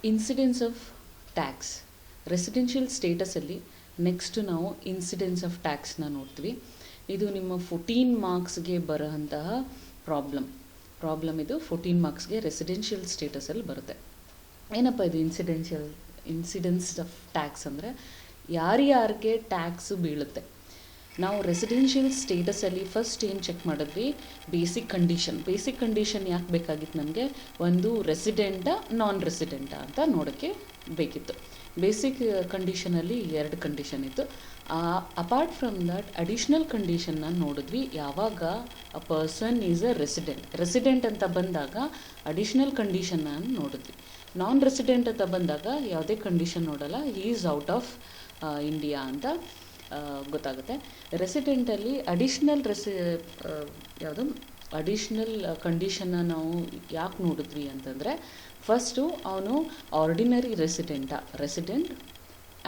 Incidence of tax residential ಸ್ಟೇಟಸಲ್ಲಿ next ನಾವು incidence of ಟ್ಯಾಕ್ಸ್ನ ನೋಡ್ತೀವಿ. ಇದು ನಿಮ್ಮ 14 ಮಾರ್ಕ್ಸ್ಗೆ ಬರೋಂತಹ ಪ್ರಾಬ್ಲಮ್ ಇದು 14 ಮಾರ್ಕ್ಸ್ಗೆ ರೆಸಿಡೆನ್ಷಿಯಲ್ ಸ್ಟೇಟಸಲ್ಲಿ ಬರುತ್ತೆ. ಏನಪ್ಪ ಇದು ಇನ್ಸಿಡೆನ್ಸ್ ಆಫ್ ಟ್ಯಾಕ್ಸ್ ಅಂದರೆ ಯಾರ್ಯಾರಿಗೆ ಟ್ಯಾಕ್ಸು ಬೀಳುತ್ತೆ. ನಾವು ರೆಸಿಡೆನ್ಷಿಯಲ್ ಸ್ಟೇಟಸಲ್ಲಿ ಫಸ್ಟ್ ಏನು ಚೆಕ್ ಮಾಡಿದ್ವಿ, ಬೇಸಿಕ್ ಕಂಡೀಷನ್ ಯಾಕೆ ಬೇಕಾಗಿತ್ತು ನಮಗೆ, ಒಂದು ರೆಸಿಡೆಂಟಾ ನಾನ್ ರೆಸಿಡೆಂಟಾ ಅಂತ ನೋಡೋಕ್ಕೆ ಬೇಕಿತ್ತು. ಬೇಸಿಕ್ ಕಂಡೀಷನಲ್ಲಿ 2 ಕಂಡೀಷನ್ ಇತ್ತು. ಅಪಾರ್ಟ್ ಫ್ರಮ್ ದಟ್ ಅಡಿಷ್ನಲ್ ಕಂಡೀಷನ್ನ ನೋಡಿದ್ವಿ ಯಾವಾಗ a person is a resident ಅಂತ ಬಂದಾಗ ಅಡಿಷ್ನಲ್ ಕಂಡೀಷನ್ನ ನೋಡಿದ್ವಿ. ನಾನ್ ರೆಸಿಡೆಂಟ್ ಅಂತ ಬಂದಾಗ ಯಾವುದೇ ಕಂಡೀಷನ್ ನೋಡಲ್ಲ, he is out of India ಅಂತ ಗೊತ್ತಾಗುತ್ತೆ. ರೆಸಿಡೆಂಟಲ್ಲಿ ಅಡಿಷ್ನಲ್ ಕಂಡೀಷನ್ನ ನಾವು ಯಾಕೆ ನೋಡಿದ್ವಿ ಅಂತಂದರೆ, ಫಸ್ಟು ಅವನು ordinary resident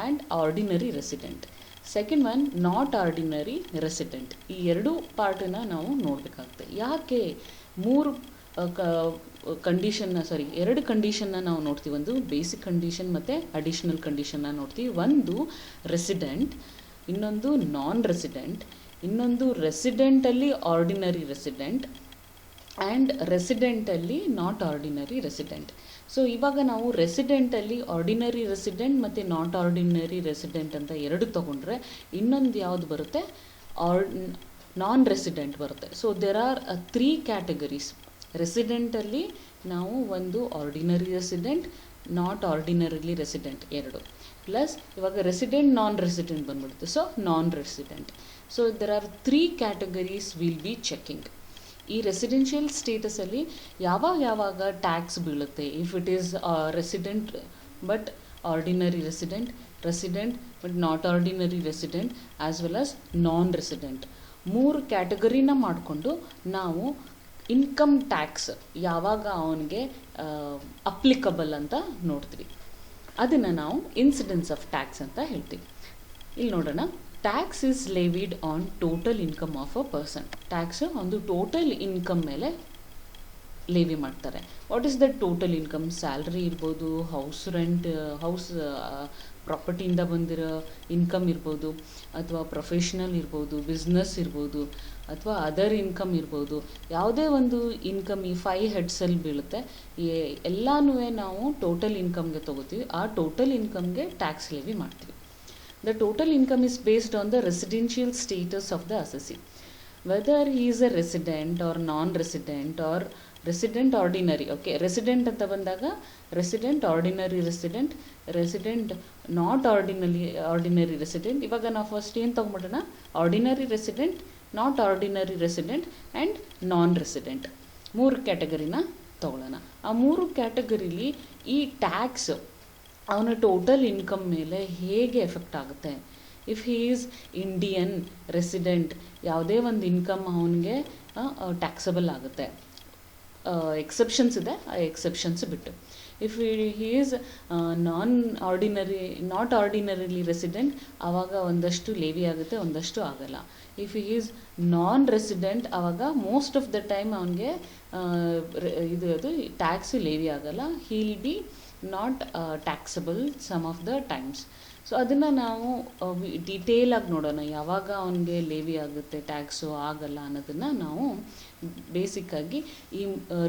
and ordinary resident. Second one not ordinary resident. ಈ 2 ಪಾರ್ಟನ್ನು ನಾವು ನೋಡಬೇಕಾಗುತ್ತೆ. ಯಾಕೆ 2 ಕಂಡೀಷನ್ನ ನಾವು ನೋಡ್ತೀವಿ. ಒಂದು ಬೇಸಿಕ್ ಕಂಡೀಷನ್ ಮತ್ತು ಅಡಿಷ್ನಲ್ ಕಂಡೀಷನ್ನ ನೋಡ್ತೀವಿ. ಒಂದು ರೆಸಿಡೆಂಟ್, ಇನ್ನೊಂದು ನಾನ್ ರೆಸಿಡೆಂಟ್, ಇನ್ನೊಂದು ರೆಸಿಡೆಂಟಲ್ಲಿ ಆರ್ಡಿನರಿ ರೆಸಿಡೆಂಟ್ ಆ್ಯಂಡ್ ರೆಸಿಡೆಂಟಲ್ಲಿ ನಾಟ್ ಆರ್ಡಿನರಿ ರೆಸಿಡೆಂಟ್. ಸೊ ಇವಾಗ ನಾವು ರೆಸಿಡೆಂಟಲ್ಲಿ ಆರ್ಡಿನರಿ ರೆಸಿಡೆಂಟ್ ಮತ್ತು ನಾಟ್ ಆರ್ಡಿನರಿ ರೆಸಿಡೆಂಟ್ ಅಂತ 2 ತೊಗೊಂಡ್ರೆ ಇನ್ನೊಂದು ಯಾವುದು ಬರುತ್ತೆ, ನಾನ್ ರೆಸಿಡೆಂಟ್ ಬರುತ್ತೆ. So there are 3 categories. ರೆಸಿಡೆಂಟಲ್ಲಿ ನಾವು ಒಂದು ordinary resident, not ordinarily resident 2, plus ಇವಾಗ ರೆಸಿಡೆಂಟ್ ನಾನ್ ರೆಸಿಡೆಂಟ್ ಬಂದ್ಬಿಡುತ್ತೆ. So non resident. So there are 3 categories will be checking. ಈ ರೆಸಿಡೆನ್ಷಿಯಲ್ ಸ್ಟೇಟಸಲ್ಲಿ ಯಾವಾಗ ಟ್ಯಾಕ್ಸ್ ಬೀಳುತ್ತೆ, if it is resident but ordinary resident but not ordinary resident as well as non resident. 3 ಕ್ಯಾಟಗರಿನ ಮಾಡಿಕೊಂಡು ನಾವು income tax ಯಾವಾಗ ಅವನಿಗೆ applicable ಅಂತ ನೋಡ್ತೀವಿ. ಅದನ್ನು ನಾವು ಇನ್ಸಿಡೆನ್ಸ್ ಆಫ್ ಟ್ಯಾಕ್ಸ್ ಅಂತ ಹೇಳ್ತೀವಿ. ಇಲ್ಲಿ ನೋಡೋಣ. Tax is levied on total income of a person. Tax ಒಂದು ಟೋಟಲ್ ಇನ್ಕಮ್ ಮೇಲೆ ಲೆವಿ ಮಾಡ್ತಾರೆ. What is the total income? Salary ಇರ್ಬೋದು, ಹೌಸ್ ರೆಂಟ್, ಹೌಸ್ ಪ್ರಾಪರ್ಟಿಯಿಂದ ಬಂದಿರೋ ಇನ್ಕಮ್ ಇರ್ಬೋದು, ಅಥವಾ ಪ್ರೊಫೆಷ್ನಲ್ ಇರ್ಬೋದು, ಬಿಸ್ನೆಸ್ ಇರ್ಬೋದು, ಅಥವಾ ಅದರ್ ಇನ್ಕಮ್ ಇರ್ಬೋದು. ಯಾವುದೇ ಒಂದು ಇನ್ಕಮ್ ಈ 5 ಹೆಡ್ಸಲ್ಲಿ ಬೀಳುತ್ತೆ. ಎಲ್ಲನೂ ನಾವು ಟೋಟಲ್ ಇನ್ಕಮ್ಗೆ ತೊಗೋತೀವಿ. ಆ ಟೋಟಲ್ ಇನ್ಕಮ್ಗೆ ಟ್ಯಾಕ್ಸ್ ಲೆವಿ ಮಾಡ್ತೀವಿ. The total income is based on the residential status of the assessee, whether he is a resident or non-resident or resident ordinary. Okay, resident ಅಂತ ಬಂದಾಗ resident, ordinary resident not ordinary resident. ಇವಾಗ ನಾವು first ಏನು ತೊಗೊಂಬಿಡೋಣ, ordinary resident, not ordinary resident and non resident 3 ಕ್ಯಾಟಗರಿನ ತೊಗೊಳ್ಳೋಣ. ಆ 3 ಕ್ಯಾಟಗರಿಲಿ ಈ ಟ್ಯಾಕ್ಸ್ ಅವನ ಟೋಟಲ್ ಇನ್ಕಮ್ ಮೇಲೆ ಹೇಗೆ ಎಫೆಕ್ಟ್ ಆಗುತ್ತೆ. If he is Indian resident, ಯಾವುದೇ ಒಂದು ಇನ್ಕಮ್ ಅವನಿಗೆ ಟ್ಯಾಕ್ಸಬಲ್ ಆಗುತ್ತೆ. ಎಕ್ಸೆಪ್ಷನ್ಸ್ ಇದೆ, ಆ ಎಕ್ಸೆಪ್ಷನ್ಸ್ ಬಿಟ್ಟು. If he is not ordinarily resident, ಆವಾಗ ಒಂದಷ್ಟು ಲೇವಿ ಆಗುತ್ತೆ, ಒಂದಷ್ಟು ಆಗಲ್ಲ. If he is non resident, ಆವಾಗ ಮೋಸ್ಟ್ ಆಫ್ ದ ಟೈಮ್ ಅವನಿಗೆ ಅದು ಟ್ಯಾಕ್ಸ್ ಲೇವಿ ಆಗಲ್ಲ. He'll be not taxable some of the times. So ಅದನ್ನು ನಾವು ಡೀಟೇಲಾಗಿ ನೋಡೋಣ. ಯಾವಾಗ ಅವನಿಗೆ ಲೇವಿ ಆಗುತ್ತೆ, ಟ್ಯಾಕ್ಸು ಆಗಲ್ಲ ಅನ್ನೋದನ್ನು ನಾವು ಬೇಸಿಕ್ಕಾಗಿ ಈ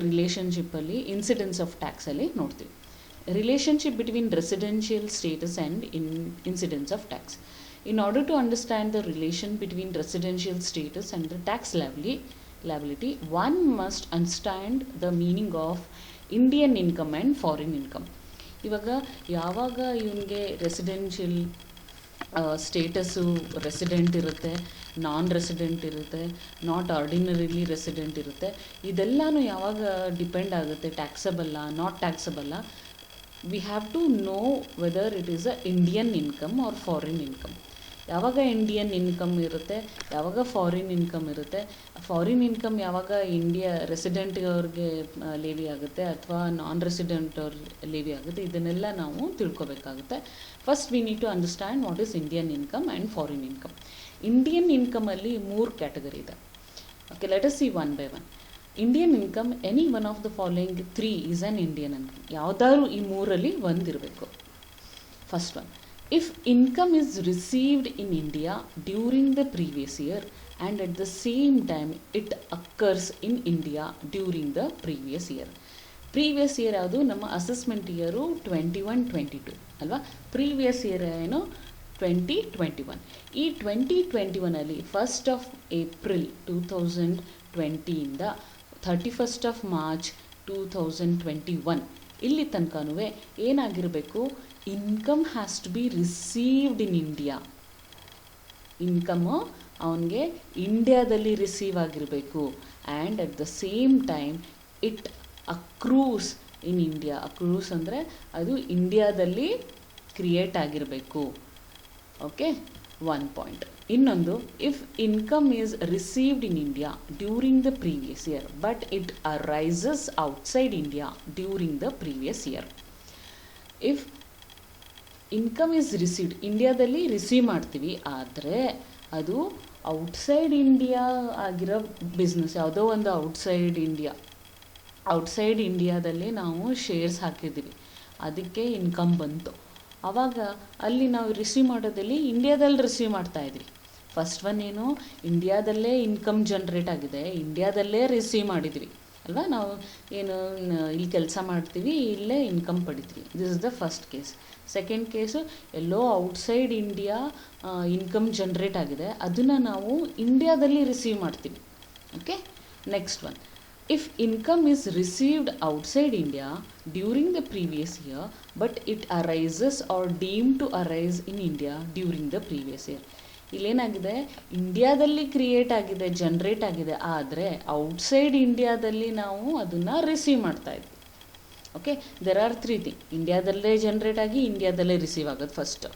ರಿಲೇಷನ್ಶಿಪ್ಪಲ್ಲಿ ಇನ್ಸಿಡೆನ್ಸ್ ಆಫ್ ಟ್ಯಾಕ್ಸಲ್ಲಿ ನೋಡ್ತೀವಿ. Relationship between residential status and incidence of tax. In order to understand the relation between residential status and the tax liability, one must understand the meaning of Indian income and foreign income. ಇವಾಗ ಯಾವಾಗ ಇವನಿಗೆ residential status resident ಇರುತ್ತೆ, non resident ಇರುತ್ತೆ, not ordinarily resident ಇರುತ್ತೆ, ಇದೆಲ್ಲನೂ ಯಾವಾಗ depend ಆಗುತ್ತೆ, ಟ್ಯಾಕ್ಸಬಲ್ಲ ನಾಟ್ ಟ್ಯಾಕ್ಸಬಲ್ಲ. We have to know whether it is a Indian income or foreign income. ಯಾವಾಗ ಇಂಡಿಯನ್ ಇನ್ಕಮ್ ಇರುತ್ತೆ, ಯಾವಾಗ ಫಾರಿನ್ ಇನ್ಕಮ್ ಇರುತ್ತೆ. ಫಾರಿನ್ ಇನ್ಕಮ್ ಯಾವಾಗ ಇಂಡಿಯಾ ರೆಸಿಡೆಂಟ್ ಅವ್ರಿಗೆ ಲೇವಿ ಆಗುತ್ತೆ ಅಥವಾ ನಾನ್ ರೆಸಿಡೆಂಟ್ ಅವ್ರ ಲೇವಿ ಆಗುತ್ತೆ, ಇದನ್ನೆಲ್ಲ ನಾವು ತಿಳ್ಕೊಬೇಕಾಗುತ್ತೆ. First we need to understand what is Indian income and foreign income. Indian ಇನ್ಕಮಲ್ಲಿ 3 category ಇದೆ. Okay, let us see one by one. Indian income any one of the following 3 is an Indian income. ಯಾವುದಾದ್ರು ಈ ಮೂರಲ್ಲಿ ಒಂದಿರಬೇಕು. First one, if income is received in India during the previous year and at the same time it occurs in India during the previous year. Previous year ಯಾವುದು? ನಮ್ಮ assessment year 21-22 ಅಲ್ವಾ. Previous year ಏನು? 2021. ಈ 2021ಅಲ್ಲಿ 1st of April 2020ಇಂದ 31st of March 2021 ಇಲ್ಲಿ ತನಕನೂ ಏನಾಗಿರಬೇಕು? Income has to be received in India. Income ಅವನಿಗೆ ಇಂಡಿಯಾದಲ್ಲಿ ರಿಸೀವ್ ಆಗಿರಬೇಕು. And at the same time it accrues in India. Accrues ಅಂದರೆ ಅದು ಇಂಡಿಯಾದಲ್ಲಿ ಕ್ರಿಯೇಟ್ ಆಗಿರಬೇಕು. Okay, 1 point. ಇನ್ನೊಂದು, if income is received in India during the previous year but it arises outside India during the previous year. If income is received, ಇಂಡಿಯಾದಲ್ಲಿ receive ಮಾಡ್ತೀವಿ, ಆದರೆ ಅದು outside India ಆಗಿರೋ ಬಿಸ್ನೆಸ್, ಯಾವುದೋ ಒಂದು ಔಟ್ಸೈಡ್ ಇಂಡಿಯಾದಲ್ಲಿ ನಾವು ಶೇರ್ಸ್ ಹಾಕಿದ್ದೀವಿ, ಅದಕ್ಕೆ ಇನ್ಕಮ್ ಬಂತು. ಆವಾಗ ಅಲ್ಲಿ ನಾವು ರಿಸೀವ್ ಮಾಡೋದಲ್ಲಿ ಇಂಡಿಯಾದಲ್ಲಿ ರಿಸೀವ್ ಮಾಡ್ತಾಯಿದ್ವಿ. ಫಸ್ಟ್ ಒನ್ ಏನು? ಇಂಡಿಯಾದಲ್ಲೇ ಇನ್ಕಮ್ ಜನ್ರೇಟ್ ಆಗಿದೆ, ಇಂಡಿಯಾದಲ್ಲೇ ರಿಸೀವ್ ಮಾಡಿದ್ವಿ ಅಲ್ವಾ. ನಾವು ಏನು ಇಲ್ಲಿ ಕೆಲಸ ಮಾಡ್ತೀವಿ, ಇಲ್ಲೇ ಇನ್ಕಮ್ ಪಡಿತೀವಿ. This is the first case. Second case, ಎಲ್ಲೋ ಔಟ್ಸೈಡ್ ಇಂಡಿಯಾ ಇನ್ಕಮ್ ಜನ್ರೇಟ್ ಆಗಿದೆ, ಅದನ್ನು ನಾವು ಇಂಡಿಯಾದಲ್ಲಿ ರಿಸೀವ್ ಮಾಡ್ತೀವಿ. Okay, next one, if income is received outside India during the previous year but it arises or deemed to arise in India during the previous year. ಇಲ್ಲೇನಾಗಿದೆ? ಇಂಡಿಯಾದಲ್ಲಿ create ಆಗಿದೆ, generate ಆಗಿದೆ, ಆದರೆ outside ಇಂಡಿಯಾದಲ್ಲಿ ನಾವು ಅದನ್ನು ರಿಸೀವ್ ಮಾಡ್ತಾ ಇದ್ವಿ. Okay, there are 3 thing. ಇಂಡಿಯಾದಲ್ಲೇ ಜನ್ರೇಟ್ ಆಗಿ ಇಂಡಿಯಾದಲ್ಲೇ ರಿಸೀವ್ ಆಗೋದು ಫಸ್ಟ್.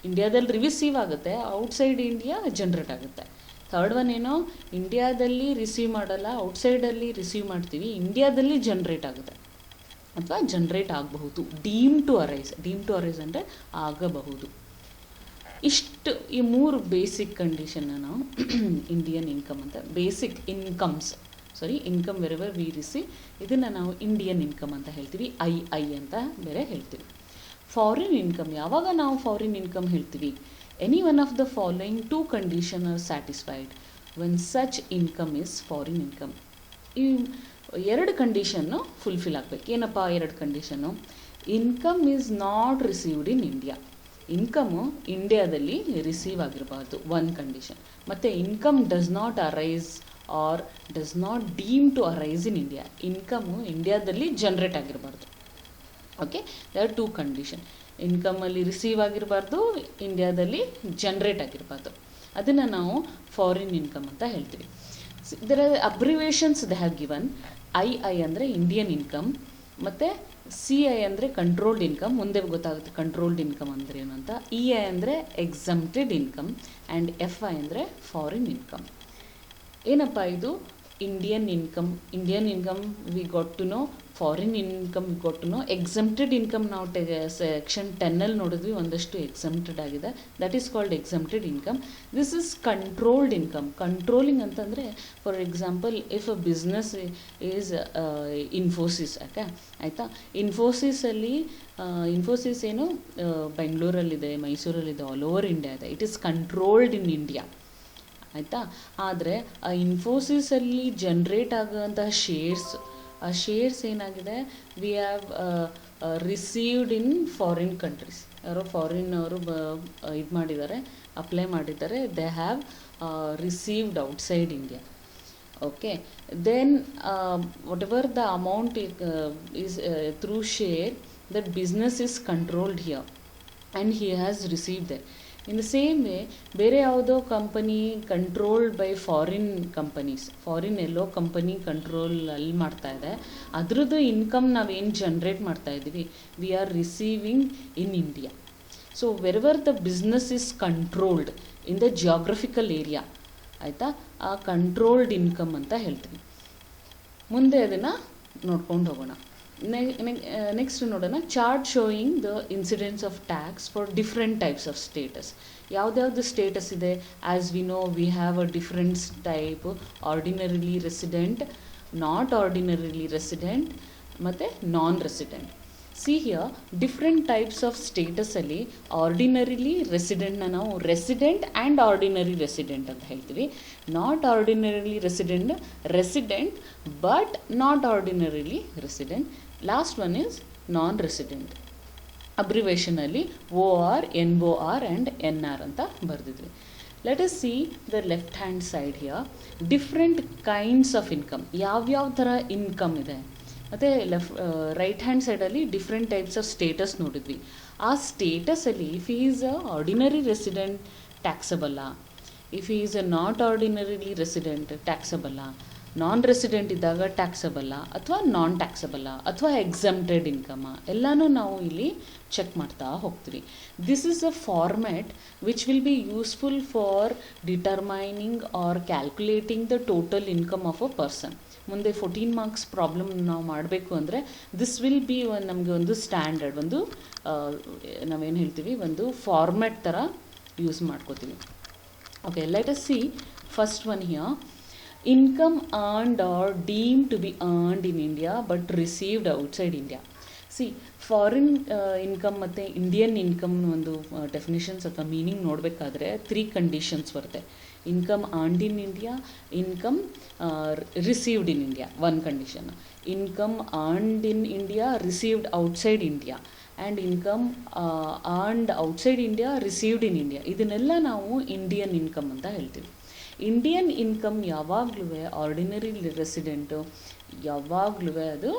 ಇಂಡಿಯಾದಲ್ಲಿ ರಿಸೀವ್ ಆಗುತ್ತೆ, ಔಟ್ಸೈಡ್ ಇಂಡಿಯಾ ಜನ್ರೇಟ್ ಆಗುತ್ತೆ. ಥರ್ಡ್ ಒನ್ ಏನೋ? ಇಂಡಿಯಾದಲ್ಲಿ ರಿಸೀವ್ ಮಾಡಲ್ಲ, ಔಟ್ಸೈಡಲ್ಲಿ ರಿಸೀವ್ ಮಾಡ್ತೀವಿ, ಇಂಡಿಯಾದಲ್ಲಿ ಜನ್ರೇಟ್ ಆಗುತ್ತೆ ಅಥವಾ ಜನ್ರೇಟ್ ಆಗಬಹುದು. ಡೀಮ್ ಟು ಅರೈಸ್ ಅಂದರೆ ಆಗಬಹುದು. ಇಷ್ಟು ಈ 3 ಬೇಸಿಕ್ ಕಂಡೀಷನ್ನ ನಾವು ಇಂಡಿಯನ್ ಇನ್ಕಮ್ ಅಂತ, basic income wherever V receive, ಇದನ್ನು ನಾವು ಇಂಡಿಯನ್ ಇನ್ಕಮ್ ಅಂತ ಹೇಳ್ತೀವಿ. ಐ ಅಂತ ಬೇರೆ ಹೇಳ್ತೀವಿ. ಫಾರಿನ್ ಇನ್ಕಮ್, ಯಾವಾಗ ನಾವು ಫಾರಿನ್ ಇನ್ಕಮ್ ಹೇಳ್ತೀವಿ? Any one of the following 2 conditions are satisfied when such income is foreign income. ಈ 2 ಕಂಡೀಷನ್ನು ಫುಲ್ಫಿಲ್ ಆಗಬೇಕು. ಏನಪ್ಪ 2 condition? Income is not received in India. Income ಇಂಡಿಯಾದಲ್ಲಿ ರಿಸೀವ್ ಆಗಿರಬಾರ್ದು, 1 ಕಂಡೀಷನ್. ಮತ್ತು income does not arise or does not deem to arise in India. Income ಇಂಡಿಯಾದಲ್ಲಿ generate ಆಗಿರಬಾರ್ದು. Okay, they are 2 condition. ಇನ್ಕಮಲ್ಲಿ receive ಆಗಿರಬಾರ್ದು, ಇಂಡಿಯಾದಲ್ಲಿ ಜನ್ರೇಟ್ ಆಗಿರಬಾರ್ದು. ಅದನ್ನು ನಾವು ಫಾರಿನ್ ಇನ್ಕಮ್ ಅಂತ ಹೇಳ್ತೀವಿ. ಇದರ abbreviations they have given. I ಅಂದರೆ ಇಂಡಿಯನ್ ಇನ್ಕಮ್, ಮತ್ತು CI ಅಂದರೆ ಕಂಟ್ರೋಲ್ಡ್ ಇನ್ಕಮ್. ಮುಂದೆ ಗೊತ್ತಾಗುತ್ತೆ ಕಂಟ್ರೋಲ್ಡ್ ಇನ್ಕಮ್ ಅಂದರೆ ಏನು ಅಂತ. EI ಅಂದರೆ ಎಕ್ಸಮ್ಪ್ಟೆಡ್ ಇನ್ಕಮ್ ಆ್ಯಂಡ್ FI ಅಂದರೆ ಫಾರಿನ್ ಇನ್ಕಮ್. ಏನಪ್ಪ ಇದು? Indian income we got to know, foreign income we got to know. Exempted income ನಾವು ಸೆಕ್ಷನ್ 10 ನೋಡಿದ್ವಿ, ಒಂದಷ್ಟು ಎಕ್ಸಮ್ಪ್ಟೆಡ್ ಆಗಿದೆ, that is called exempted income. This is controlled income. Controlling ಅಂತಂದರೆ, for example, if a business is Infosys, ಆಯಿತಾ. Infosys ಏನು ಬೆಂಗಳೂರಲ್ಲಿದೆ, ಮೈಸೂರಲ್ಲಿದೆ, all over India ಇದೆ. It is controlled in India, ಆಯಿತಾ. ಆದರೆ ಆ ಇನ್ಫೋಸಿಸಲ್ಲಿ ಜನ್ರೇಟ್ ಆಗೋಂತಹ ಆ ಶೇರ್ಸ್ ಏನಾಗಿದೆ? We have received in foreign countries. ಯಾರೋ ಫಾರಿನ್ನವರು ಇದು ಮಾಡಿದ್ದಾರೆ, ಅಪ್ಲೈ ಮಾಡಿದ್ದಾರೆ, they have received outside India. Okay, then whatever the amount is through share, that business is controlled here and he has received that. In the same way, ಬೇರೆ ಯಾವುದೋ company controlled by foreign companies, foreign yellow company control ಅಲ್ಲಿ ಮಾಡ್ತಾ ಇದೆ, ಅದ್ರದ್ದು income ನಾವೇನು generate ಮಾಡ್ತಾ ಇದ್ದೀವಿ, we are receiving in India. So wherever the business is controlled in the geographical area, ಆಯಿತಾ, ಆ ಕಂಟ್ರೋಲ್ಡ್ ಇನ್ಕಮ್ ಅಂತ ಹೇಳ್ತೀವಿ. ಮುಂದೆ ಅದನ್ನು ನೋಡ್ಕೊಂಡು ಹೋಗೋಣ. ನೆಕ್ಸ್ಟ್ ನೋಡೋಣ, chart showing the incidence of tax for different types of status. ಯಾವುದ್ಯಾವುದು ಸ್ಟೇಟಸ್ ಇದೆ? As we know, we have a different type: ordinarily resident, not ordinarily resident ಮತ್ತು non resident. See here different types of ಸ್ಟೇಟಸಲ್ಲಿ ordinarily ರೆಸಿಡೆಂಟ್ನ ನಾವು resident and ordinary resident ಅಂತ ಹೇಳ್ತೀವಿ. Not ordinarily resident, resident but not ordinarily resident. Last one is non resident. ಅಬ್ರಿವೇಷನಲ್ಲಿ OR, NOR and NR ಅಂತ ಬರೆದಿದ್ವಿ. Let us see the left hand side here. Different kinds of income, ಯಾವ್ಯಾವ ಥರ income ಇದೆ. ಮತ್ತು right hand ಸೈಡಲ್ಲಿ different types of status ನೋಡಿದ್ವಿ. ಆ ಸ್ಟೇಟಸಲ್ಲಿ if he is a ordinary resident ಟ್ಯಾಕ್ಸಬಲ್ಲ, if he is a not ordinarily resident ಟ್ಯಾಕ್ಸಬಲ್ಲ, ನಾನ್ ರೆಸಿಡೆಂಟ್ ಇದ್ದಾಗ ಟ್ಯಾಕ್ಸಬಲ್ಲ ಅಥವಾ ನಾನ್ ಟ್ಯಾಕ್ಸಬಲ್ಲ ಅಥವಾ ಎಕ್ಸಮ್ಟೆಡ್ ಇನ್ಕಮ್ ಎಲ್ಲನೂ ನಾವು ಇಲ್ಲಿ ಚೆಕ್ ಮಾಡ್ತಾ ಹೋಗ್ತೀವಿ. This is a format which will be useful for determining R calculating the total income of a person. ಮುಂದೆ 14 ಮಾರ್ಕ್ಸ್ ಪ್ರಾಬ್ಲಮ್ ನಾವು ಮಾಡಬೇಕು ಅಂದರೆ ದಿಸ್ ವಿಲ್ ಬಿ ನಮಗೆ ಒಂದು ಸ್ಟ್ಯಾಂಡರ್ಡ್, ಒಂದು ನಾವೇನು ಹೇಳ್ತೀವಿ, ಒಂದು ಫಾರ್ಮ್ಯಾಟ್ ಥರ ಯೂಸ್ ಮಾಡ್ಕೋತೀವಿ. Okay, let us C first one here. Income earned or deemed to be earned in India but received outside India. C foreign income ಮತ್ತು ಇಂಡಿಯನ್ ಇನ್ಕಮ್ ಒಂದು ಡೆಫಿನೇಷನ್ಸ್ ಅಥವಾ ಮೀನಿಂಗ್ ನೋಡಬೇಕಾದ್ರೆ 3 ಕಂಡೀಷನ್ಸ್ ಬರುತ್ತೆ. Income earned in India, income received in India one condition, income earned in India received outside India and income earned outside India received in India. ಇದನ್ನೆಲ್ಲ ನಾವು Indian income ಅಂತ ಹೇಳ್ತೀವಿ. Indian income ಯಾವಾಗಲೂ ordinary resident ಯಾವಾಗಲೂ ಅದು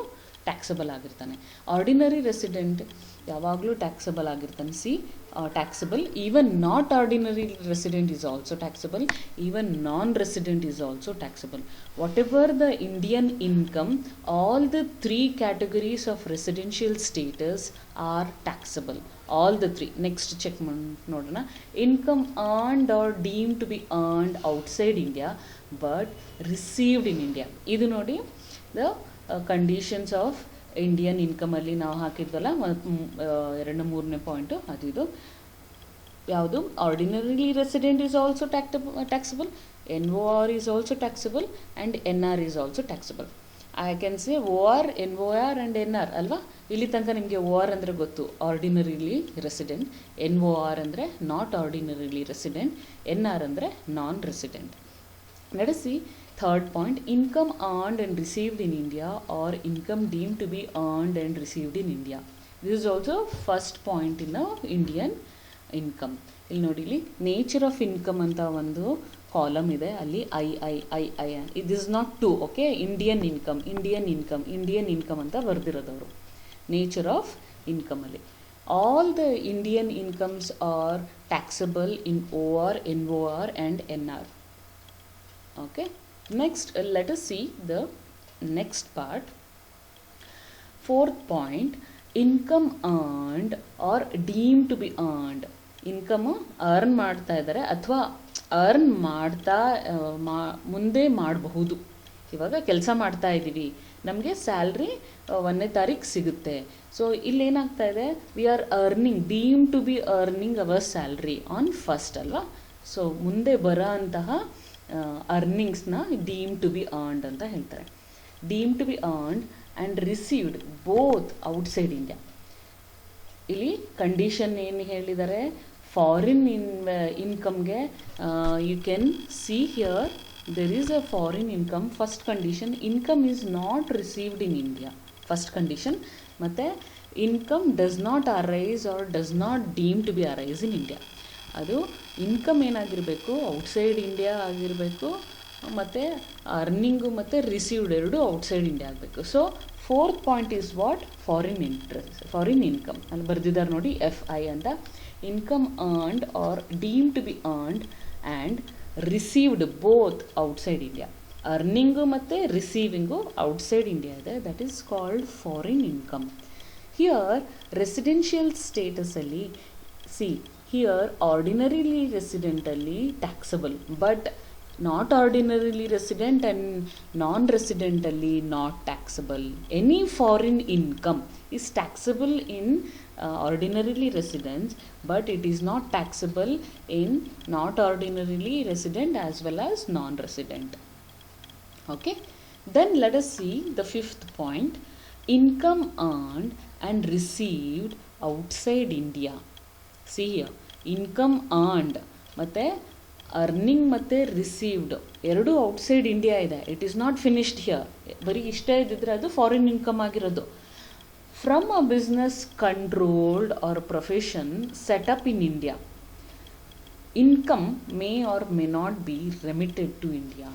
taxable ಆಗಿರ್ತಾನೆ. Ordinary resident ಯಾವಾಗಲೂ taxable ಆಗಿರ್ತಾನೆ. C taxable, even not ordinary resident is also taxable, even non resident is also taxable. What ever the Indian income, all the 3 categories of residential status are taxable. All the 3. Next check ನೋಡೋಣ. Income earned or deemed to be earned outside India but received in India. ಇದು ನೋಡಿ the conditions of Indian ಇನ್ಕಮಲ್ಲಿ ನಾವು ಹಾಕಿದ್ವಲ್ಲ 2ನೇ 3ನೇ point ಅದು ಇದು ಯಾವುದು. Ordinarily resident is also taxable, NOR is also taxable and NR is also taxable. I can say OR, NOR and NR ಅಲ್ವಾ. ಇಲ್ಲಿ ತನಕ ನಿಮಗೆ OR ಅಂದರೆ ಗೊತ್ತು, ಆರ್ಡಿನರಿಲಿ ರೆಸಿಡೆಂಟ್, NOR ಅಂದರೆ ನಾಟ್ ಆರ್ಡಿನರಿಲಿ ರೆಸಿಡೆಂಟ್, NR ಅಂದರೆ ನಾನ್ ರೆಸಿಡೆಂಟ್. ನಡೆಸಿ third point, income earned and received in India or income deemed to be earned and received in India. This is also first point in the Indian income. ಇಲ್ಲಿ ನೋಡಿ, ಇಲ್ಲಿ nature of income ಅಂತ ಒಂದು column ಇದೆ, ಅಲ್ಲಿ I it is not to. Okay, Indian income ಅಂತ ಬರೆದಿರೋದವರು nature of ಇನ್ಕಮಲ್ಲಿ. All the Indian incomes are taxable in OR, NOR and NR. Okay, next let us see the next part. Fourth point, income earned or deemed to be earned. Income earn ಮಾಡ್ತಾ ಇದ್ದಾರೆ ಅಥವಾ earn ಮಾಡ್ತಾ ಮುಂದೆ ಮಾಡಬಹುದು. ಇವಾಗ ಕೆಲಸ ಮಾಡ್ತಾ ಇದ್ದೀವಿ, ನಮಗೆ ಸ್ಯಾಲ್ರಿ 1ನೇ ತಾರೀಕು ಸಿಗುತ್ತೆ. ಸೊ ಇಲ್ಲೇನಾಗ್ತಾ ಇದೆ, we are earning, deem to be earning our salary on first ಅಲ್ವಾ. ಸೊ ಮುಂದೆ ಬರೋ ಅಂತಹ ಅರ್ನಿಂಗ್ಸ್ನ ಡೀಮ್ ಟು ಬಿ ಅರ್ನ್ಡ್ ಅಂತ ಹೇಳ್ತಾರೆ. Deem to be earned and received both outside India. ಇಲ್ಲಿ ಕಂಡೀಷನ್ ಏನು ಹೇಳಿದ್ದಾರೆ, ಫಾರಿನ್ ಇನ್ಕಮ್ಗೆ you can see here there is a foreign income. First condition, income is not received in India. First condition. ಮತ್ತು income does not arise or does not deem to be arise in India. ಅದು income ಏನಾಗಿರಬೇಕು, outside India ಆಗಿರಬೇಕು, ಮತ್ತು earning ಮತ್ತು received ಎರಡು ಔಟ್ಸೈಡ್ ಇಂಡಿಯಾ ಆಗಬೇಕು. So fourth point is what, foreign income ಅಲ್ಲಿ ಬರೆದಿದ್ದಾರೆ ನೋಡಿ, FI ಅಂತ. Income earned are deemed to be earned and received both outside India. Earning ಮತ್ತು ರಿಸೀವಿಂಗು ಔಟ್ಸೈಡ್ ಇಂಡಿಯಾ ಇದೆ, that is called foreign income. Here residential ಸ್ಟೇಟಸಲ್ಲಿ see, here ordinarily ರೆಸಿಡೆಂಟಲ್ಲಿ taxable, but not ordinarily resident and non ರೆಸಿಡೆಂಟಲ್ಲಿ not taxable. Any foreign income is taxable in ordinarily residents, but it is not taxable in not ordinarily resident as well as non-resident. Okay, Then let us see the fifth point, income earned and received outside India. See here, income earned ಮತ್ತು earning ಮತ್ತು received ಎರಡೂ outside India ಇದೆ. It is not finished here. ಬರೀ ಇಷ್ಟೇ ಇದ್ದಿದ್ರೆ ಅದು foreign income ಆಗಿರೋದು. From a business controlled or profession setup in India, income may or may not be remitted to India.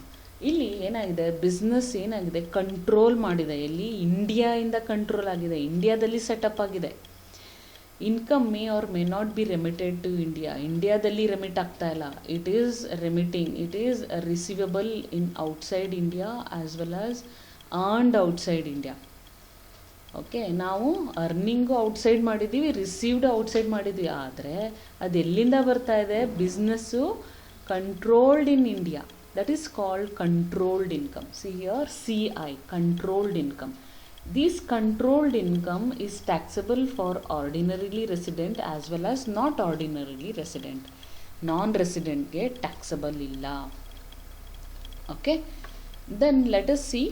ಇಲ್ಲಿ ಏನಾಗಿದೆ, ಬಿಸ್ನೆಸ್ ಏನಾಗಿದೆ, ಕಂಟ್ರೋಲ್ ಮಾಡಿದೆ. ಎಲ್ಲಿ? ಇಂಡಿಯಾಯಿಂದ ಕಂಟ್ರೋಲ್ ಆಗಿದೆ, ಇಂಡಿಯಾದಲ್ಲಿ ಸೆಟಪ್ ಆಗಿದೆ. Income may or may not be remitted to India, ಇಂಡಿಯಾದಲ್ಲಿ remit ಆಗ್ತಾ ಇಲ್ಲ. It is remitting, it is receivable in outside India as well as earned outside India. Okay, ನಾವು ಅರ್ನಿಂಗು ಔಟ್ಸೈಡ್ ಮಾಡಿದ್ದೀವಿ, ರಿಸೀವ್ಡ್ ಔಟ್ಸೈಡ್ ಮಾಡಿದ್ವಿ. ಆದರೆ ಅದು ಎಲ್ಲಿಂದ ಬರ್ತಾ ಇದೆ? Business controlled in India. That is called controlled income. See here, CI, controlled income. This controlled income is taxable for ordinarily resident as well as not ordinarily resident. Non-resident ge taxable illa. Okay. Then let us see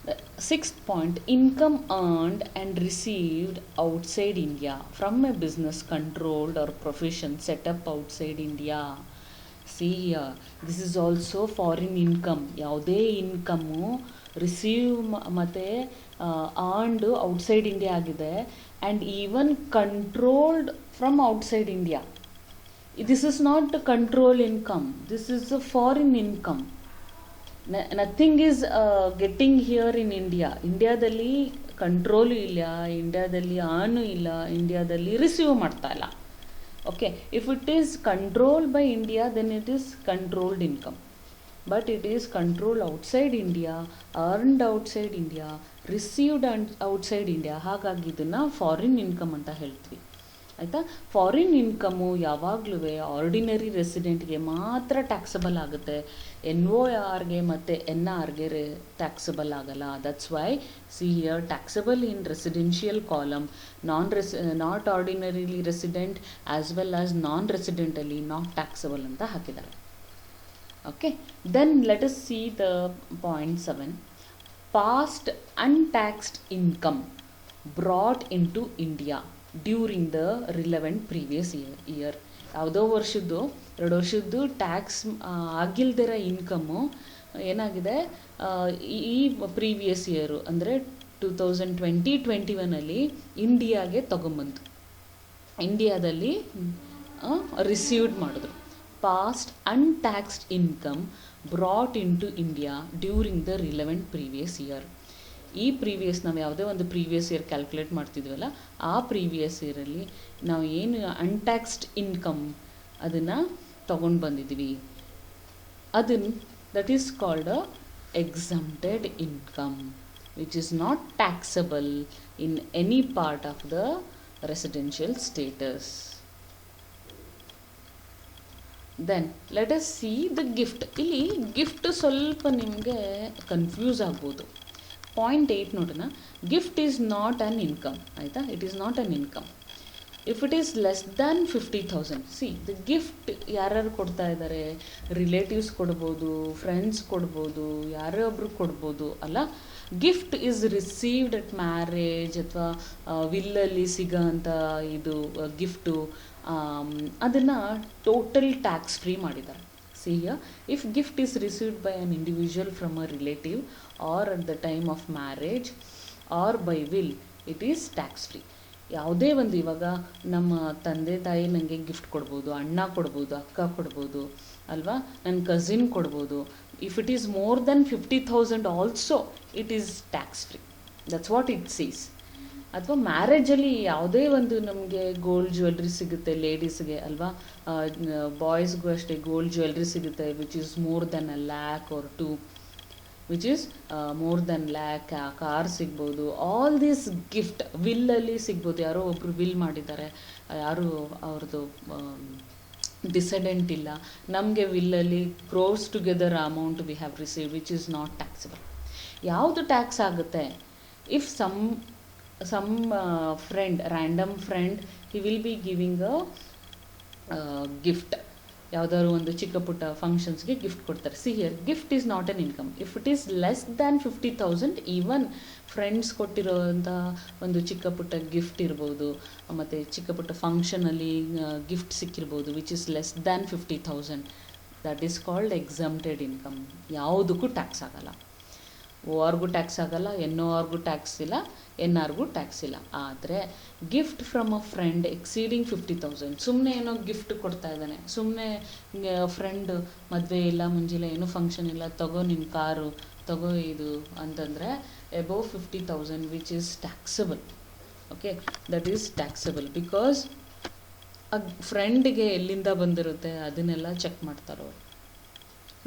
the sixth point, income earned and received outside India from a business controlled or profession set up outside India. See here, this is also foreign income. ಯಾವುದೇ income receive ಮತ್ತು earned outside India ಆಗಿದೆ, and even controlled from outside India. This is not control income, this is a foreign income. Nothing is getting here in India. ಇಂಡಿಯಾದಲ್ಲಿ control ಇಲ್ಲ, ಇಂಡಿಯಾದಲ್ಲಿ ಅರ್ನು ಇಲ್ಲ, ಇಂಡಿಯಾದಲ್ಲಿ receive ಮಾಡ್ತಾ ಇಲ್ಲ. Okay, if it is controlled by India, then it is controlled income. But it is controlled outside India, earned outside India, received outside India. ಹಾಗಾಗಿ ಇದನ್ನು foreign income ಅಂತ ಹೇಳ್ತೀವಿ. ಆಯಿತಾ? ಫಾರಿನ್ ಇನ್ಕಮ್ಮು ಯಾವಾಗಲೂ ಆರ್ಡಿನರಿ ರೆಸಿಡೆಂಟ್ಗೆ ಮಾತ್ರ ಟ್ಯಾಕ್ಸಬಲ್ ಆಗುತ್ತೆ, NORಗೆ ಮತ್ತು NRಗೆ ಟ್ಯಾಕ್ಸಬಲ್ ಆಗಲ್ಲ. That's why see here taxable in residential column, not ordinarily resident as well as non ರೆಸಿಡೆಂಟಲ್ಲಿ ನಾಟ್ ಟ್ಯಾಕ್ಸಬಲ್ ಅಂತ ಹಾಕಿದ್ದಾರೆ. Okay, then let us see the point 7, past untaxed income brought into India during the relevant previous year. ಯಾವುದೋ ವರ್ಷದ್ದು 2 ವರ್ಷದ್ದು tax ಆಗಿಲ್ದಿರೋ income ಏನಾಗಿದೆ, ಈ previous year ಅಂದರೆ 2020-21 ಇಂಡಿಯಾಗೆ ತೊಗೊಂಬಂತು, ಇಂಡಿಯಾದಲ್ಲಿ ರಿಸೀವ್ಡ್ ಮಾಡಿದ್ರು. Past untaxed income brought into India during the relevant previous year. ಈ ಪ್ರೀವಿಯಸ್ ನಾವು ಯಾವುದೇ ಒಂದು ಪ್ರೀವಿಯಸ್ ಇಯರ್ ಕ್ಯಾಲ್ಕುಲೇಟ್ ಮಾಡ್ತಿದ್ವಲ್ಲ, ಆ ಪ್ರೀವಿಯಸ್ ಇಯರಲ್ಲಿ ನಾವು ಏನು ಅನ್ಟ್ಯಾಕ್ಸ್ಡ್ ಇನ್ಕಮ್ ಅದನ್ನು ತೊಗೊಂಡು ಬಂದಿದ್ದೀವಿ, ಅದನ್ನು that is called a exempted income which is not taxable in any part of the residential status. Then let us see the gift. ಇಲ್ಲಿ ಗಿಫ್ಟ್ ಸ್ವಲ್ಪ ನಿಮಗೆ ಕನ್ಫ್ಯೂಸ್ ಆಗ್ಬೋದು. ಪಾಯಿಂಟ್ 8 ನೋಡೋಣ. Gift is not an income. ಆಯಿತಾ? It is not an income if it is less than 50,000. See the gift ಯಾರ್ಯಾರು ಕೊಡ್ತಾ ಇದ್ದಾರೆ? Relatives ಕೊಡ್ಬೋದು, ಫ್ರೆಂಡ್ಸ್ ಕೊಡ್ಬೋದು, ಯಾರೇ ಒಬ್ರು ಕೊಡ್ಬೋದು ಅಲ್ಲ. Gift is received at marriage ಅಥವಾ ವಿಲ್ಲಲ್ಲಿ ಸಿಗೋ ಅಂಥ ಇದು ಗಿಫ್ಟು, ಅದನ್ನು ಟೋಟಲ್ ಟ್ಯಾಕ್ಸ್ ಫ್ರೀ ಮಾಡಿದ್ದಾರೆ. See here, if gift is received by an individual from a relative or at the time of marriage or by will, it is tax free. ಯಾವುದೇ ಒಂದು ಇವಾಗ ನಮ್ಮ ತಂದೆ ತಾಯಿ ನನಗೆ ಗಿಫ್ಟ್ ಕೊಡ್ಬೋದು, ಅಣ್ಣ ಕೊಡ್ಬೋದು, ಅಕ್ಕ ಕೊಡ್ಬೋದು ಅಲ್ವಾ, ನನ್ನ ಕಸಿನ್ ಕೊಡ್ಬೋದು. If it is more than 50,000 also it is tax free. That's what it sees. ಅಥವಾ ಮ್ಯಾರೇಜಲ್ಲಿ ಯಾವುದೇ ಒಂದು ನಮಗೆ ಗೋಲ್ಡ್ ಜ್ಯುವೆಲ್ರಿ ಸಿಗುತ್ತೆ ಲೇಡೀಸ್ಗೆ ಅಲ್ವಾ, ಬಾಯ್ಸ್ಗೂ ಅಷ್ಟೇ ಗೋಲ್ಡ್ ಜ್ಯುವೆಲ್ರಿ ಸಿಗುತ್ತೆ which is more then 1 lakh or 2, which is more then lac. Car ಸಿಗ್ಬೋದು. ಆಲ್ ದಿಸ್ ಗಿಫ್ಟ್ ವಿಲ್ಲಲ್ಲಿ ಸಿಗ್ಬೋದು. ಯಾರೋ ಒಬ್ಬರು ವಿಲ್ ಮಾಡಿದ್ದಾರೆ, ಯಾರು ಅವ್ರದ್ದು ಡಿಸೆಡೆಂಟ್ ಇಲ್ಲ, ನಮಗೆ ವಿಲ್ಲಲ್ಲಿ cross together amount we have received which is not taxable. ಯಾವುದು ಟ್ಯಾಕ್ಸ್ ಆಗುತ್ತೆ? If some friend, random friend, he will be giving a gift ಯಾವುದಾದ್ರು ಒಂದು ಚಿಕ್ಕ ಪುಟ್ಟ ಫಂಕ್ಷನ್ಸ್ಗೆ ಗಿಫ್ಟ್ ಕೊಡ್ತಾರೆ. See here, gift is not an income if it is less than 50,000. Even friends ಕೊಟ್ಟಿರೋಂಥ ಒಂದು ಚಿಕ್ಕ ಪುಟ್ಟ ಗಿಫ್ಟ್ ಇರ್ಬೋದು, ಮತ್ತು ಚಿಕ್ಕ ಪುಟ್ಟ ಫಂಕ್ಷನಲ್ಲಿ ಗಿಫ್ಟ್ ಸಿಕ್ಕಿರ್ಬೋದು which is less than 50,000, that is called exempted income. ಯಾವುದಕ್ಕೂ ಟ್ಯಾಕ್ಸ್ ಆಗಲ್ಲ. ಓ ಆರ್ಗೂ ಟ್ಯಾಕ್ಸ್ ಆಗಲ್ಲ, ಎನ್ ಒ ಆರ್ಗೂ ಟ್ಯಾಕ್ಸ್ ಇಲ್ಲ, ಎನ್ ಆರ್ಗೂ ಟ್ಯಾಕ್ಸ್ ಇಲ್ಲ. ಆದರೆ gift from a friend exceeding 50,000, ಸುಮ್ಮನೆ ಏನೋ ಗಿಫ್ಟ್ ಕೊಡ್ತಾ ಇದ್ದಾನೆ, ಸುಮ್ಮನೆ ಫ್ರೆಂಡ್ ಮದುವೆ ಇಲ್ಲ, ಮುಂಜಿಲ್ಲ, ಏನೂ ಫಂಕ್ಷನ್ ಇಲ್ಲ, ತಗೋ ನಿನ್ನ ಕಾರು, ತಗೋ ಇದು ಅಂತಂದರೆ above 50,000 which is taxable. Okay, that is taxable because ಆ ಫ್ರೆಂಡಿಗೆ ಎಲ್ಲಿಂದ ಬಂದಿರುತ್ತೆ ಅದನ್ನೆಲ್ಲ ಚೆಕ್ ಮಾಡ್ತಾರೆ ಅವರು.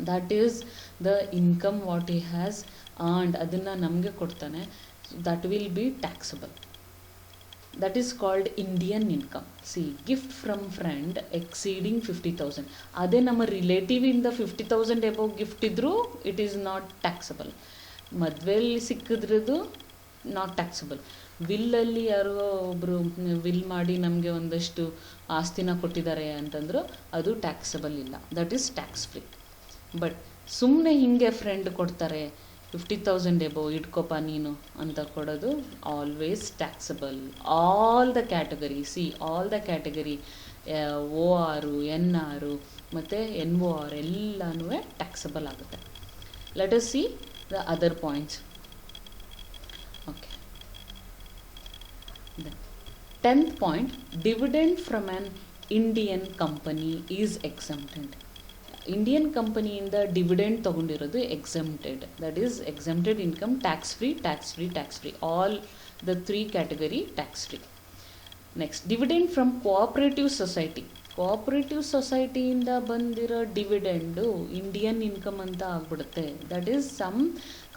That is the income what he has earned, ಅದನ್ನು ನಮಗೆ ಕೊಡ್ತಾನೆ, that will be taxable. That is called Indian income. C, gift from friend exceeding 50,000, ಅದೇ ನಮ್ಮ ರಿಲೇಟಿವಿಂದ 50,000 ಎಬೋವ್ ಗಿಫ್ಟ್ ಇದ್ದರೂ ಇಟ್ ಈಸ್ ನಾಟ್ ಟ್ಯಾಕ್ಸಬಲ್. ಮದುವೆಯಲ್ಲಿ ಸಿಕ್ಕಿದ್ರದ್ದು ನಾಟ್ ಟ್ಯಾಕ್ಸಬಲ್. ವಿಲ್ಲಲ್ಲಿ ಯಾರೋ ಒಬ್ಬರು ವಿಲ್ ಮಾಡಿ ನಮಗೆ ಒಂದಷ್ಟು ಆಸ್ತಿನ ಕೊಟ್ಟಿದ್ದಾರೆ ಅಂತಂದ್ರು ಅದು ಟ್ಯಾಕ್ಸಬಲ್ ಇಲ್ಲ, that is tax free. But ಸುಮ್ಮನೆ ಹೀಗೆ ಫ್ರೆಂಡ್ ಕೊಡ್ತಾರೆ 50,000 ಎಬೋವ್ ಇಟ್ಕೊಪ್ಪ ನೀನು ಅಂತ ಕೊಡೋದು always taxable. All the category, see all the category, O R, N R ಮತ್ತು ಎನ್ ಒ ಆರ್ ಎಲ್ಲನೂ ಟ್ಯಾಕ್ಸಬಲ್ ಆಗುತ್ತೆ. Let us see the other points. Okay, 10th point, dividend from an Indian company is exempted. Indian ಕಂಪನಿಯಿಂದ dividend ತೊಗೊಂಡಿರೋದು exempted. That is exempted income, tax free, tax free, tax free, all the 3 category tax free. Next, dividend from cooperative society. Cooperative ಸೊಸೈಟಿಯಿಂದ ಬಂದಿರೋ dividend Indian income ಅಂತ ಆಗ್ಬಿಡುತ್ತೆ. That is some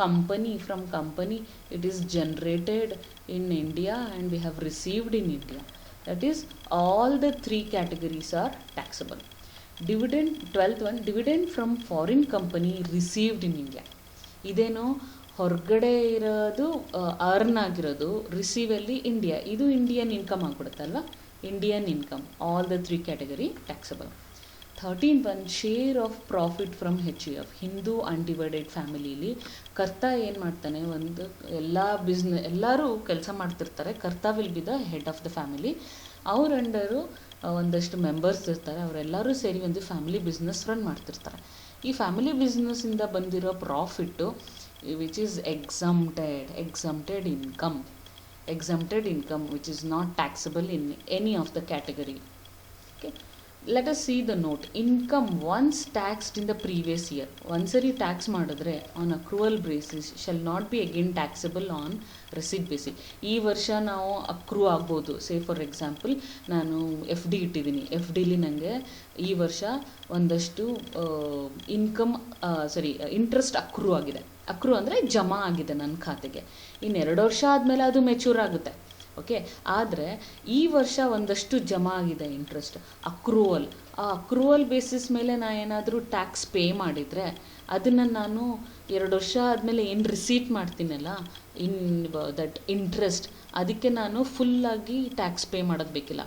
company, from company it is generated in India and we have received in India. That is all the 3 categories are taxable. Dividend, 12th one, dividend from foreign company received in India. ಇದೇನೋ ಹೊರಗಡೆ ಇರೋದು earn ಆಗಿರೋದು, ರಿಸೀವಲ್ಲಿ India, ಇದು Indian income ಆಗಿಬಿಡುತ್ತಲ್ವ, Indian income, all the 3 category taxable. 13th one, share of profit from HUF. Hindu undivided ಫ್ಯಾಮಿಲೀಲಿ ಕರ್ತ ಏನು ಮಾಡ್ತಾನೆ, ಒಂದು ಎಲ್ಲರೂ ಕೆಲಸ ಮಾಡ್ತಿರ್ತಾರೆ, ಕರ್ತ will be the head of the family. ಅವ್ರ ಅಂಡರು ಒಂದಷ್ಟು ಮೆಂಬರ್ಸ್ ಇರ್ತಾರೆ, ಅವರೆಲ್ಲರೂ ಸೇರಿ ಒಂದು ಫ್ಯಾಮಿಲಿ ಬಿಸ್ನೆಸ್ ರನ್ ಮಾಡ್ತಿರ್ತಾರೆ. ಈ ಫ್ಯಾಮಿಲಿ ಬಿಸ್ನೆಸ್ಸಿಂದ ಬಂದಿರೋ profit which is exempted income which is not taxable in any of the category. Okay, let us see the note. Income once taxed in the previous year, ಒಂದ್ಸರಿ tax ಮಾಡಿದ್ರೆ on accrual basis shall not be again taxable on receipt basis. ಈ ವರ್ಷ ನಾವು ಅಕ್ರೂ ಆಗ್ಬೋದು. Say for example, ನಾನು FD ಇಟ್ಟಿದ್ದೀನಿ, FDಲಿ ನನಗೆ ಈ ವರ್ಷ ಒಂದಷ್ಟು ಇಂಟ್ರೆಸ್ಟ್ ಅಕ್ರೂ ಆಗಿದೆ. ಅಕ್ರೂ ಅಂದರೆ ಜಮಾ ಆಗಿದೆ ನನ್ನ ಖಾತೆಗೆ. ಇನ್ನು 2 ವರ್ಷ ಆದಮೇಲೆ ಅದು ಮೆಚೂರ್ ಆಗುತ್ತೆ. ಓಕೆ, ಆದರೆ ಈ ವರ್ಷ ಒಂದಷ್ಟು ಜಮಾ ಆಗಿದೆ ಇಂಟ್ರೆಸ್ಟ್, ಅಕ್ರೂವಲ್. ಆ ಅಕ್ರೂವಲ್ ಬೇಸಿಸ್ ಮೇಲೆ ನಾನು ಏನಾದರೂ ಟ್ಯಾಕ್ಸ್ ಪೇ ಮಾಡಿದರೆ ಅದನ್ನು ನಾನು 2 ವರ್ಷ ಆದಮೇಲೆ ಏನು ರಿಸೀಟ್ ಮಾಡ್ತೀನಲ್ಲ ದಟ್ ಇಂಟ್ರೆಸ್ಟ್, ಅದಕ್ಕೆ ನಾನು ಫುಲ್ಲಾಗಿ ಟ್ಯಾಕ್ಸ್ ಪೇ ಮಾಡೋದು ಬೇಕಿಲ್ಲ.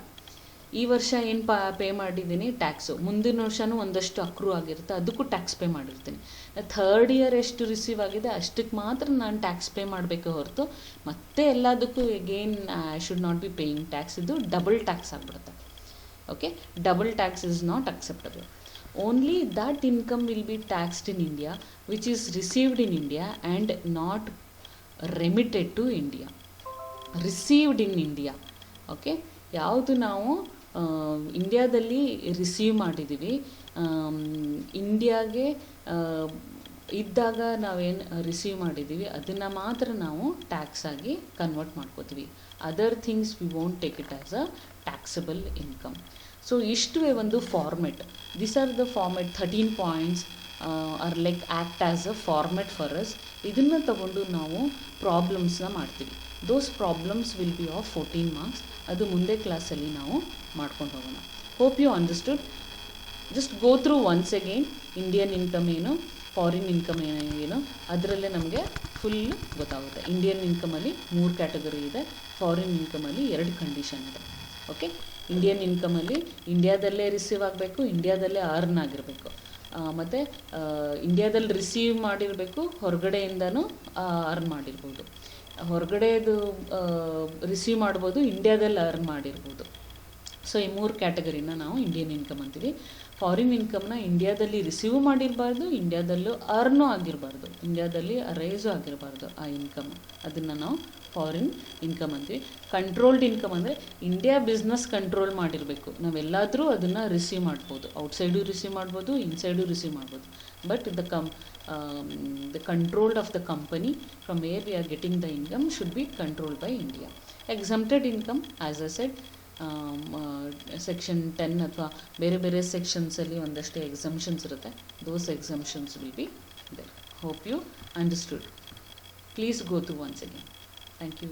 ಈ ವರ್ಷ ಏನು ಪೇ ಮಾಡಿದ್ದೀನಿ ಟ್ಯಾಕ್ಸು, ಮುಂದಿನ ವರ್ಷವೂ ಒಂದಷ್ಟು ಅಕ್ರೂ ಆಗಿರುತ್ತೆ, ಅದಕ್ಕೂ ಟ್ಯಾಕ್ಸ್ ಪೇ ಮಾಡಿರ್ತೀನಿ. 3rd ಇಯರ್ ಎಷ್ಟು ರಿಸೀವ್ ಆಗಿದೆ ಅಷ್ಟಕ್ಕೆ ಮಾತ್ರ ನಾನು ಟ್ಯಾಕ್ಸ್ ಪೇ ಮಾಡಬೇಕೆ ಹೊರತು ಮತ್ತೆ ಎಲ್ಲದಕ್ಕೂ again I should not be paying tax. ಇದು ಡಬಲ್ ಟ್ಯಾಕ್ಸ್ ಆಗಿಬಿಡುತ್ತೆ. Okay, double tax is not acceptable. Only that income will be taxed in India which is received in India and not remitted to India. Received in India. Okay, ಯಾವುದು ನಾವು ಇಂಡಿಯಾದಲ್ಲಿ receive ಮಾಡಿದ್ದೀವಿ, ಇಂಡಿಯಾಗೆ ಇದ್ದಾಗ ನಾವೇನು receive ಮಾಡಿದ್ದೀವಿ ಅದನ್ನು ಮಾತ್ರ ನಾವು ಟ್ಯಾಕ್ಸ್ ಆಗಿ ಕನ್ವರ್ಟ್ ಮಾಡ್ಕೋತೀವಿ. Other things we won't take it as a taxable income. So ಇಷ್ಟುವೇ ಒಂದು format. This are the format. 13 points are like act as a format for us. ಇದನ್ನು ತಗೊಂಡು ನಾವು ಪ್ರಾಬ್ಲಮ್ಸ್ನ ಮಾಡ್ತೀವಿ. Those problems will be of 14 marks. ಅದು ಮುಂದೆ ಕ್ಲಾಸಲ್ಲಿ ನಾವು ಮಾಡ್ಕೊಂಡು ಹೋಗೋಣ. Hope you understood. Just go through once again Indian income ಏನು, ಫಾರಿನ್ ಇನ್ಕಮ್ ಏನು, ಅದರಲ್ಲೇ ನಮಗೆ ಫುಲ್ ಗೊತ್ತಾಗುತ್ತೆ. ಇಂಡಿಯನ್ ಇನ್ಕಮಲ್ಲಿ 3 ಕ್ಯಾಟಗರಿ ಇದೆ, ಫಾರಿನ್ ಇನ್ಕಮಲ್ಲಿ 2 ಕಂಡೀಷನ್ ಇದೆ. ಓಕೆ, ಇಂಡಿಯನ್ ಇನ್ಕಮಲ್ಲಿ ಇಂಡಿಯಾದಲ್ಲೇ ರಿಸೀವ್ ಆಗಬೇಕು, ಇಂಡಿಯಾದಲ್ಲೇ ಅರ್ನ್ ಆಗಿರಬೇಕು, ಮತ್ತು ಇಂಡಿಯಾದಲ್ಲಿ ರಿಸೀವ್ ಮಾಡಿರಬೇಕು, ಹೊರಗಡೆಯಿಂದನೂ ಅರ್ನ್ ಮಾಡಿರ್ಬೋದು. ಹೊರಗಡೆದು ರಿಸೀವ್ ಮಾಡ್ಬೋದು, ಇಂಡಿಯಾದಲ್ಲಿ ಅರ್ನ್ ಮಾಡಿರ್ಬೋದು. ಸೊ ಈ 3 ಕ್ಯಾಟಗರಿನ ನಾವು ಇಂಡಿಯನ್ ಇನ್ಕಮ್ ಅಂತೀವಿ. ಫಾರಿನ್ ಇನ್ಕಮ್ನ ಇಂಡಿಯಾದಲ್ಲಿ ರಿಸೀವ್ ಮಾಡಿರಬಾರ್ದು, ಇಂಡಿಯಾದಲ್ಲೂ ಅರ್ನೂ ಆಗಿರಬಾರ್ದು, ಇಂಡಿಯಾದಲ್ಲಿ ರೈಸು ಆಗಿರಬಾರ್ದು ಆ ಇನ್ಕಮ್, ಅದನ್ನು ನಾವು ಫಾರಿನ್ ಇನ್ಕಮ್ ಅಂತೀವಿ. ಕಂಟ್ರೋಲ್ಡ್ ಇನ್ಕಮ್ ಅಂದರೆ ಇಂಡಿಯಾ ಬಿಸ್ನೆಸ್ ಕಂಟ್ರೋಲ್ ಮಾಡಿರಬೇಕು, ನಾವೆಲ್ಲಾದರೂ ಅದನ್ನು ರಿಸೀವ್ ಮಾಡ್ಬೋದು, ಔಟ್ಸೈಡು ರಿಸೀವ್ ಮಾಡ್ಬೋದು, ಇನ್ಸೈಡು ರಿಸೀವ್ ಮಾಡ್ಬೋದು. But the control of the company from where we are getting the income should be controlled by India. Exempted income, as I said, section 10 ಅಥವಾ ಬೇರೆ ಬೇರೆ ಸೆಕ್ಷನ್ಸಲ್ಲಿ ಒಂದಷ್ಟು ಎಕ್ಸಮ್ಷನ್ಸ್ ಇರುತ್ತೆ. Those exemptions will be there. Hope you understood. Please go through once again. Thank you.